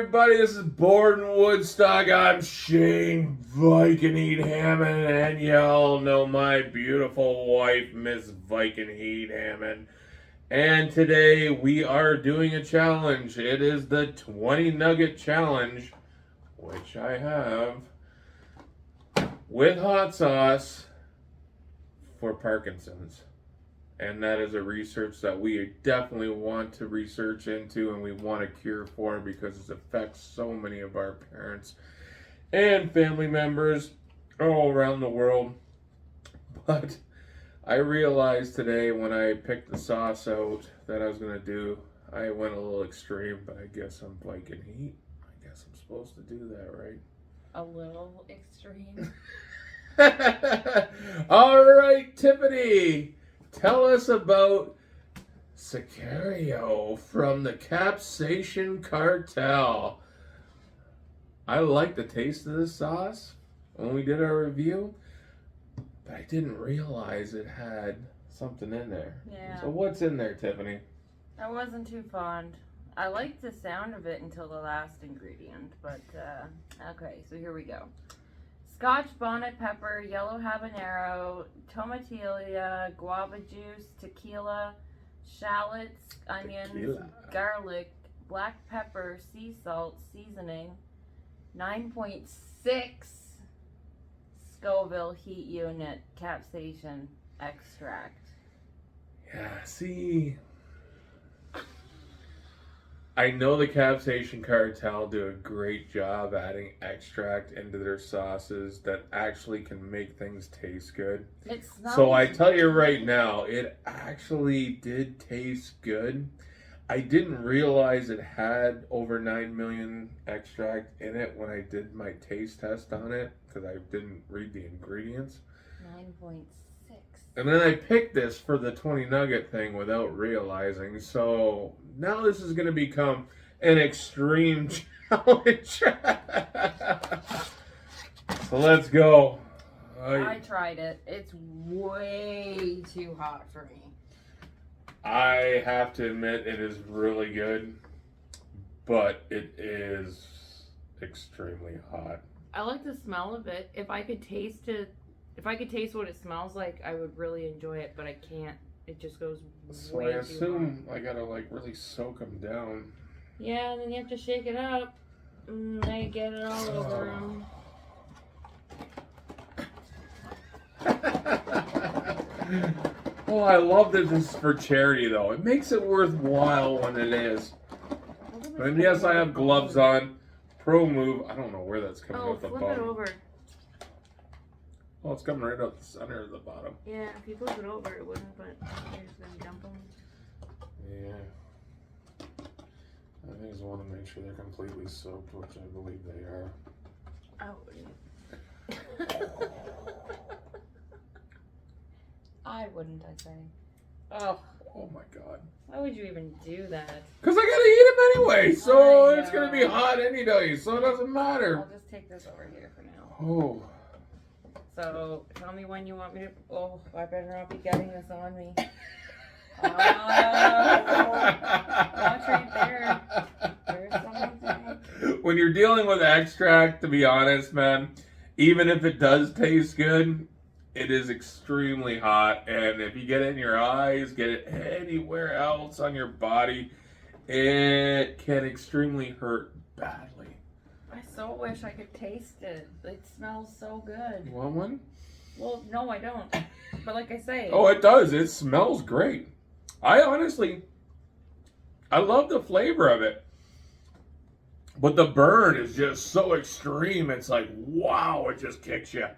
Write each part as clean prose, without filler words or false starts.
everybody? This is Borden Woodstock. I'm Shane Viking Heat Hammond, and y'all know my beautiful wife, Miss Viking Heat Hammond. And today we are doing a challenge. It is the 20 Nugget Challenge, which I have with hot sauce for Parkinson's. And that is a research that we definitely want to research into and we want a cure for because it affects so many of our parents and family members all around the world. But I realized today when I picked the sauce out that I was going to do, I went a little extreme, but I guess I'm Viking Heat. I guess I'm supposed to do that, right? A little extreme. All right, Tiffany. Tell us about Sicario from the Capsaicon Cartel. I like the taste of this sauce when we did our review, but I didn't realize it had something in there. Yeah. So what's in there, Tiffany? I wasn't too fond. I liked the sound of it until the last ingredient, but okay, so here we go. Scotch bonnet pepper, yellow habanero, tomatillo, guava juice, tequila, shallots, onions, garlic, black pepper, sea salt, seasoning, 9.6 Scoville heat unit, capsaicin extract. Yeah, see, I know the Capsaicon Cartel do a great job adding extract into their sauces that actually can make things taste good. So I tell you right now, it actually did taste good. I didn't realize it had over 9 million extract in it when I did my taste test on it because I didn't read the ingredients. 9.6. And then I picked this for the 20 nugget thing without realizing. So now this is going to become an extreme challenge. So let's go. I tried it. It's way too hot for me. I have to admit it is really good, but it is extremely hot. I like the smell of it. If I could taste it, if I could taste what it smells like, I would really enjoy it, but I can't. It just goes So way I too assume hot. I gotta like really soak them down. Yeah, and then you have to shake it up. And then you get it all over them. Well, I love that this is for charity, though. It makes it worthwhile when it is. And yes, I have gloves on. Pro move. I don't know where that's coming out the flip bottom. it over. Oh, it's coming right out the center of the bottom. Yeah, if you flip it over, it wouldn't, but you're just going to dump them. Yeah. I just want to make sure they're completely soaked, which I believe they are. Oh. I wouldn't, I say. Oh. Oh my god. Why would you even do that? Because I gotta eat them anyway, so it's gonna be hot any day, so it doesn't matter. I'll just take this over here for now. Oh. So, tell me when you want me to... Oh, I better not be getting this on me. Oh, watch right there. There's something. When you're dealing with extract, to be honest, man, even if it does taste good, it is extremely hot. And if you get it in your eyes, get it anywhere else on your body, it can extremely hurt badly. I so wish I could taste it. It smells so good. You want one? Well, no, I don't. But like I say... Oh, it does. It smells great. I honestly, I love the flavor of it. But the burn is just so extreme. It's like, wow, it just kicks you. I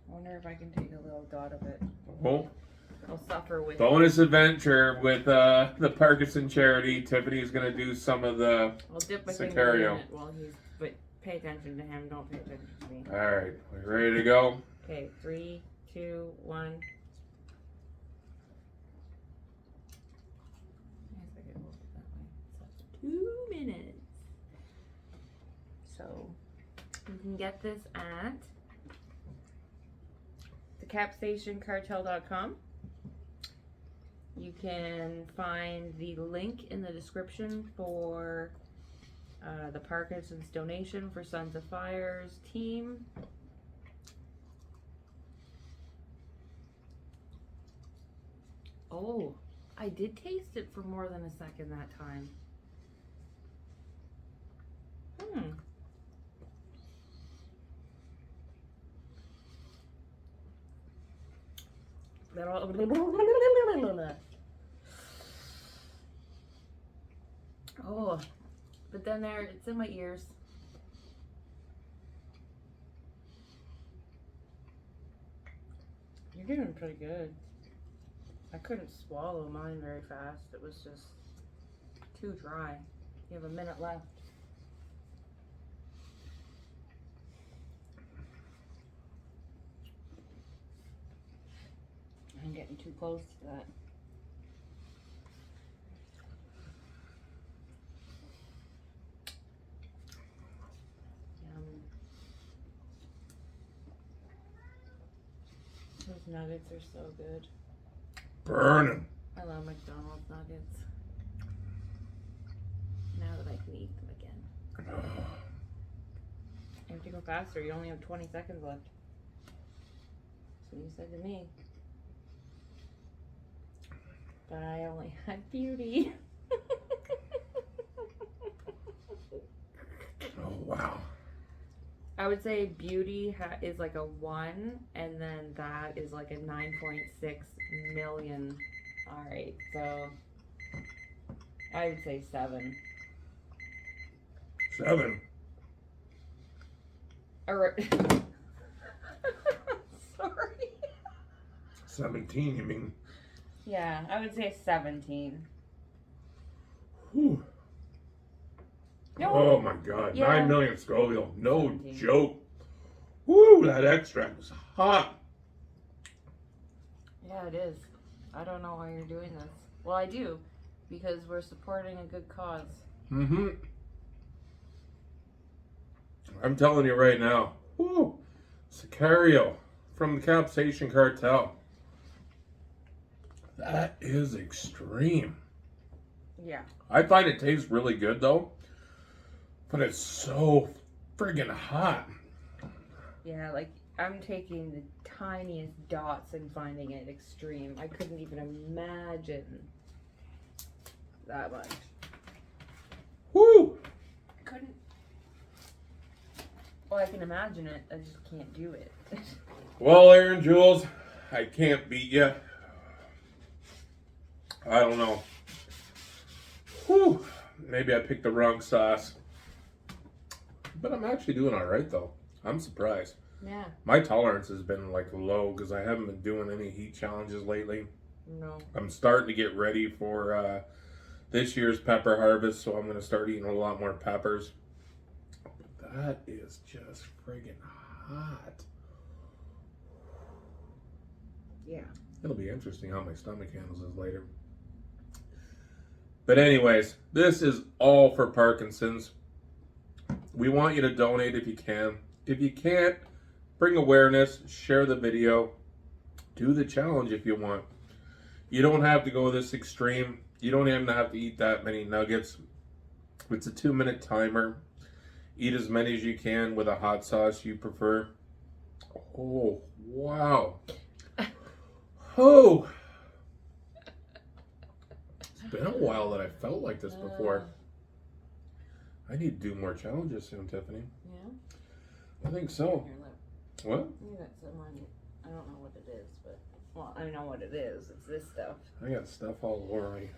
wonder if I can take a little dot of it. Oh. I'll suffer with Bonus adventure with the Parkison charity. Tiffany's going to do some of the I'll dip my finger Sicario. in it while he's... But pay attention to him. Don't pay attention to me. All right. We ready to go? Okay, 3, 2, 1. 2 minutes. So you can get this at thecapsaiconcartel.com. You can find the link in the description for The Parkinson's donation for Sons of Fire's team. Oh, I did taste it for more than a second that time. Oh, but then it's in my ears. You're doing pretty good. I couldn't swallow mine very fast. It was just too dry. You have a minute left. I'm getting too close to that. Those nuggets are so good. Burning. I love McDonald's nuggets. Now that I can eat them again. You have to go faster. You only have 20 seconds left. That's what you said to me. But I only had beauty. Oh, wow. I would say beauty is like a 1, and then that is like a 9.6 million. Alright, so I would say 7. 7. Alright. Sorry. 17, you mean? Yeah, I would say 17. Whew. No. Oh my God, Yeah. 9 million Scoville, no 17. joke. Woo, that extract was hot. Yeah, it is. I don't know why you're doing this. Well, I do, because we're supporting a good cause. Mm-hmm. I'm telling you right now, woo, Sicario from the Capsaicin Cartel. That is extreme. Yeah. I find it tastes really good though, but it's so friggin' hot. Yeah, like I'm taking the tiniest dots and finding it extreme. I couldn't even imagine that much. Woo! Couldn't. Well, I can imagine it. I just can't do it. Well, Aaron Jules, I can't beat you. I don't know. Whew. Maybe I picked the wrong sauce. But I'm actually doing all right, though. I'm surprised. Yeah. My tolerance has been, like, low because I haven't been doing any heat challenges lately. No. I'm starting to get ready for this year's pepper harvest, so I'm going to start eating a lot more peppers. But that is just friggin' hot. Yeah. It'll be interesting how my stomach handles this later. But anyways, this is all for Parkinson's. We want you to donate if you can. If you can't, bring awareness, share the video, do the challenge if you want. You don't have to go this extreme. You don't even have to eat that many nuggets. It's a 2-minute timer. Eat as many as you can with a hot sauce you prefer. Oh, wow. Oh. It's been a while that I felt like this before. I need to do more challenges soon, Tiffany. Yeah? I think so. Here, look. What? You got some on you. I don't know what it is, but... Well, I know what it is. It's this stuff. I got stuff all over me.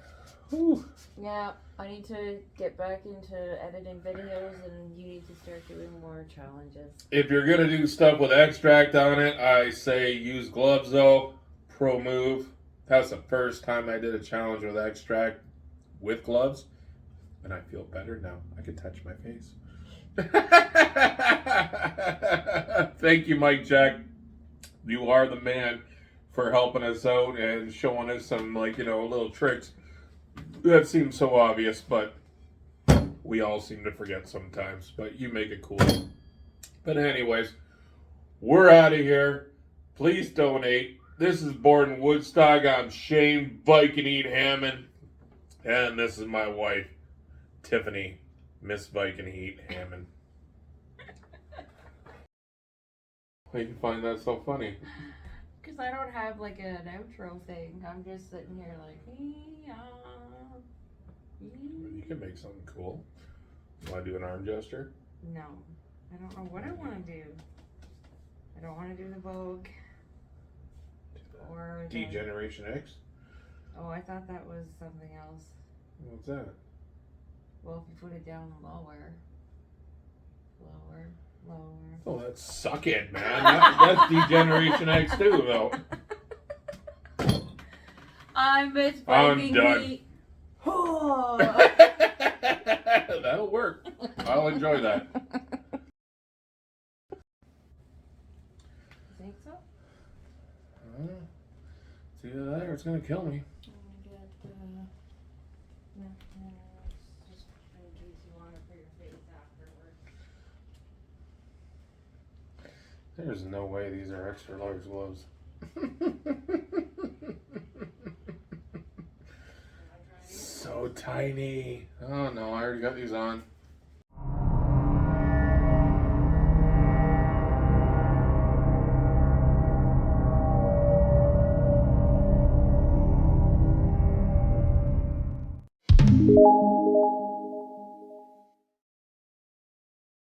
Whew. Yeah, I need to get back into editing videos, and you need to start doing more challenges. If you're going to do stuff with extract on it, I say use gloves, though. Pro move. That's the first time I did a challenge with extract with gloves. And I feel better now. I can touch my face. Thank you, Mike Jack. You are the man for helping us out and showing us some, little tricks that seem so obvious, but we all seem to forget sometimes. But you make it cool. But anyways, we're out of here. Please donate. This is Borden Woodstock. I'm Shane Viking Eat Hammond. And this is my wife, Tiffany Miss Viking Heat Hammond. Why you find that so funny? Because I don't have like an outro thing. I'm just sitting here like, You can make something cool. You want to do an arm gesture? no. I don't know what I want to do. I don't want to do the Vogue. Or the... D-Generation X? Oh, I thought that was something else. What's that? Well, if you put it down lower. Oh, that's Suck It, man. That's D-Generation X too, though. I'm Miss Viking done. Heat. That'll work. I'll enjoy that. You think so? It's either that or it's gonna kill me. Just in case you want it for your face afterwards. There's no way these are extra large gloves. So tiny. Oh no, I already got these on.